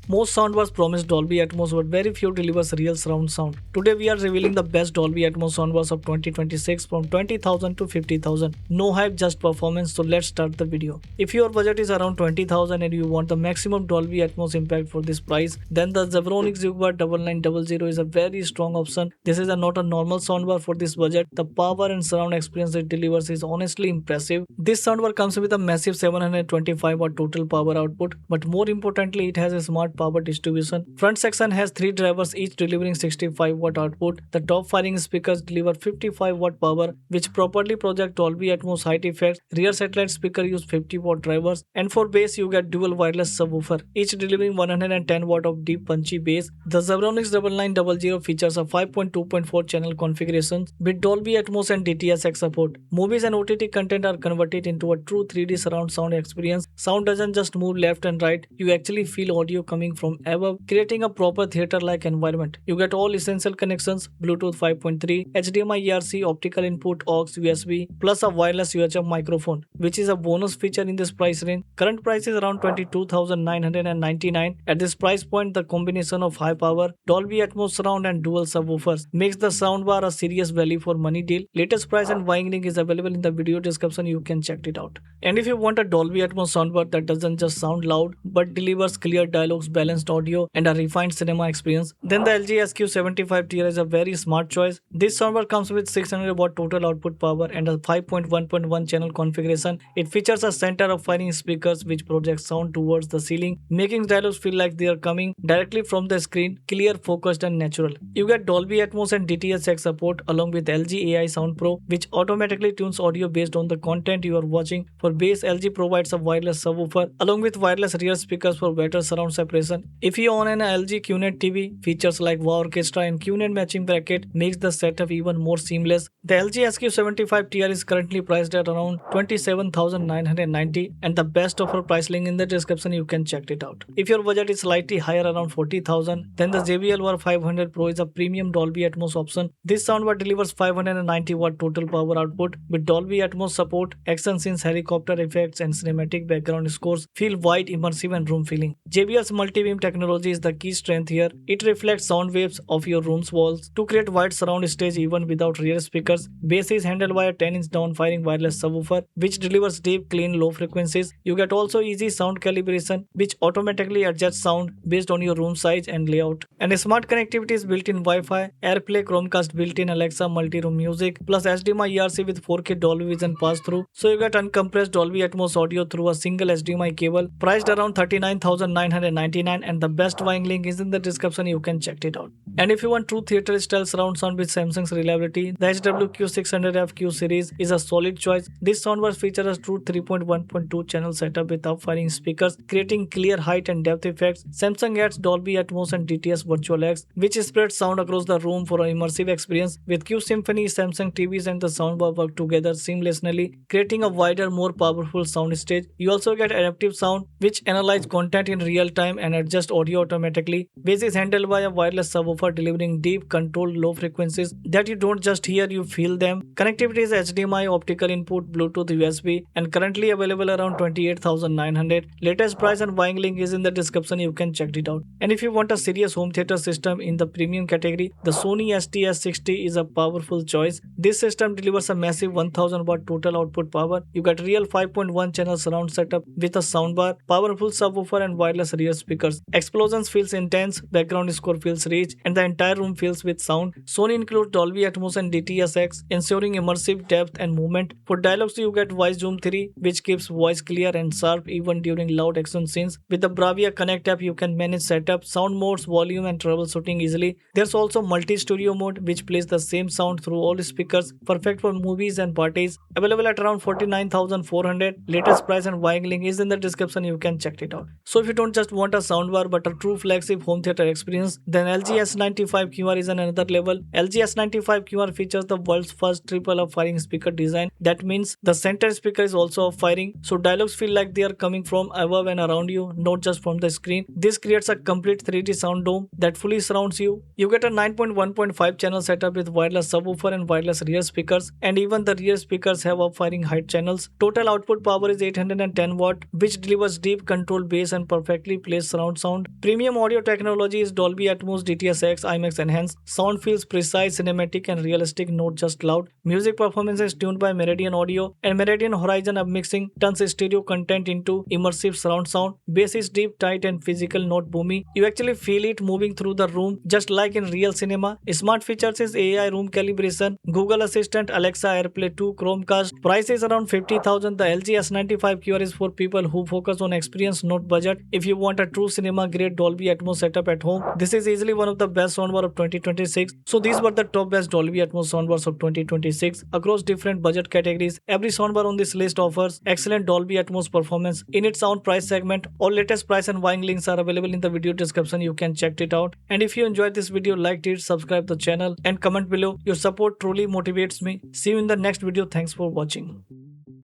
Most soundbars promise Dolby Atmos, but very few delivers real surround sound. Today we are revealing the best Dolby Atmos soundbars of 2026 from 20,000 to 50,000. No hype, just performance. So let's start the video. If your budget is around 20,000 and you want the maximum Dolby Atmos impact for this price, then the Zebronics Zugbar 9900 is a very strong option. This is not a normal soundbar for this budget. The power and surround experience it delivers is honestly impressive. This soundbar comes with a massive 725 watt total power output, but more importantly, it has a smart power distribution. Front section has 3 drivers, each delivering 65 watt output. The top firing speakers deliver 55 watt power, which properly project Dolby Atmos height effects. Rear satellite speaker use 50 watt drivers, and for bass you get dual wireless subwoofer, each delivering 110 watt of deep punchy bass. The Zebronics 9900 features a 5.2.4 channel configuration with Dolby Atmos and DTS:X support. Movies and OTT content are converted into a true 3D surround sound experience. Sound doesn't just move left and right, you actually feel audio coming from above, creating a proper theater-like environment. You get all essential connections: Bluetooth 5.3, HDMI ERC, optical input, aux, USB, plus a wireless UHF microphone, which is a bonus feature in this price range. Current price is around 22,999. At this price point, the combination of high power, Dolby Atmos surround and dual subwoofers makes the soundbar a serious value for money deal. Latest price and buying link is available in the video description. You can check it out. And if you want a Dolby Atmos soundbar that doesn't just sound loud but delivers clear dialogues, balanced audio, and a refined cinema experience, then the LG SQ75 TR is a very smart choice. This soundbar comes with 600 watt total output power and a 5.1.1 channel configuration. It features a center of firing speakers which project sound towards the ceiling, making dialogues feel like they are coming directly from the screen, clear, focused, and natural. You get Dolby Atmos and DTS:X support along with LG AI Sound Pro, which automatically tunes audio based on the content you are watching. For bass, LG provides a wireless subwoofer along with wireless rear speakers for better surround separation. If you own an LG QNET TV, features like WOW Orchestra and QNET matching bracket makes the setup even more seamless. The LG SQ75 TR is currently priced at around 27,990, and the best offer price link in the description. You can check it out. If your budget is slightly higher, around 40,000, then the JBL WAR 500 Pro is a premium Dolby Atmos option. This soundbar delivers 590 watt total power output with Dolby Atmos support. Action scenes, helicopter effects, and cinematic background scores feel wide, immersive, and room filling. JBL's multi-beam technology is the key strength here. It reflects sound waves of your room's walls to create wide surround stage even without rear speakers. Bass is handled by a 10-inch down-firing wireless subwoofer which delivers deep, clean, low frequencies. You get also easy sound calibration which automatically adjusts sound based on your room size and layout. And smart connectivity is built-in Wi-Fi, AirPlay, Chromecast, built-in Alexa, multi-room music, plus HDMI ERC with 4K Dolby Vision pass-through. So you get uncompressed Dolby Atmos audio through a single HDMI cable, priced around 39,999, and the best buying link is in the description. You can check it out. And if you want true theater style surround sound with Samsung's reliability, the HWQ600F Q series is a solid choice. This soundbar features a true 3.1.2 channel setup with up-firing speakers, creating clear height and depth effects. Samsung adds Dolby Atmos and DTS Virtual X, which spreads sound across the room for an immersive experience. With Q Symphony, Samsung TVs and the soundbar work together seamlessly, creating a wider, more powerful sound stage. You also get adaptive sound, which analyzes content in real time and adjusts audio automatically. Bass is handled by a wireless subwoofer, delivering deep, controlled, low frequencies that you don't just hear, you feel them. Connectivity is HDMI, optical input, Bluetooth, USB, and currently available around 28,900. Latest price and buying link is in the description. You can check it out. And if you want a serious home theater system in the premium category, the Sony STS60 is a powerful choice. This system delivers a massive 1000 watt total output power. You get real 5.1 channel surround setup with a soundbar, powerful subwoofer, and wireless rear speakers. Explosions feels intense, background score feels rich, and the entire room fills with sound. Sony includes Dolby Atmos and DTS:X, ensuring immersive depth and movement. For dialogues, you get Voice Zoom 3, which keeps voice clear and sharp even during loud action scenes. With the Bravia Connect app, you can manage setup, sound modes, volume, and troubleshooting easily. There's also multi-studio mode, which plays the same sound through all speakers, perfect for movies and parties. Available at around 49,400. Latest price and buying link is in the description. You can check it out. So if you don't just want a soundbar but a true flagship home theater experience, then LG S9 S95 QR is on another level. LG S95 QR features the world's first triple up firing speaker design. That means the center speaker is also up firing, so dialogues feel like they are coming from above and around you, not just from the screen. This creates a complete 3D sound dome that fully surrounds you. You get a 9.1.5 channel setup with wireless subwoofer and wireless rear speakers, and even the rear speakers have up firing height channels. Total output power is 810 watt, which delivers deep controlled bass and perfectly placed surround sound. Premium audio technology is Dolby Atmos, DTS:X, IMAX Enhanced. Sound feels precise, cinematic, and realistic, not just loud. Music performance is tuned by Meridian Audio, and Meridian Horizon upmixing turns stereo content into immersive surround sound. Bass is deep, tight, and physical, not boomy. You actually feel it moving through the room, just like in real cinema. Smart features is AI room calibration, Google Assistant, Alexa, AirPlay 2, Chromecast. Price is around 50,000. The LG S95 QR is for people who focus on experience, not budget. If you want a true cinema-grade Dolby Atmos setup at home, this is easily one of the best soundbar of 2026. So these were the top best Dolby Atmos soundbars of 2026 across different budget categories. Every soundbar on this list offers excellent Dolby Atmos performance in its own price segment. All latest price and buying links are available in the video description. You can check it out. And if you enjoyed this video, like it, subscribe the channel, and comment below. Your support truly motivates me. See you in the next video. Thanks for watching.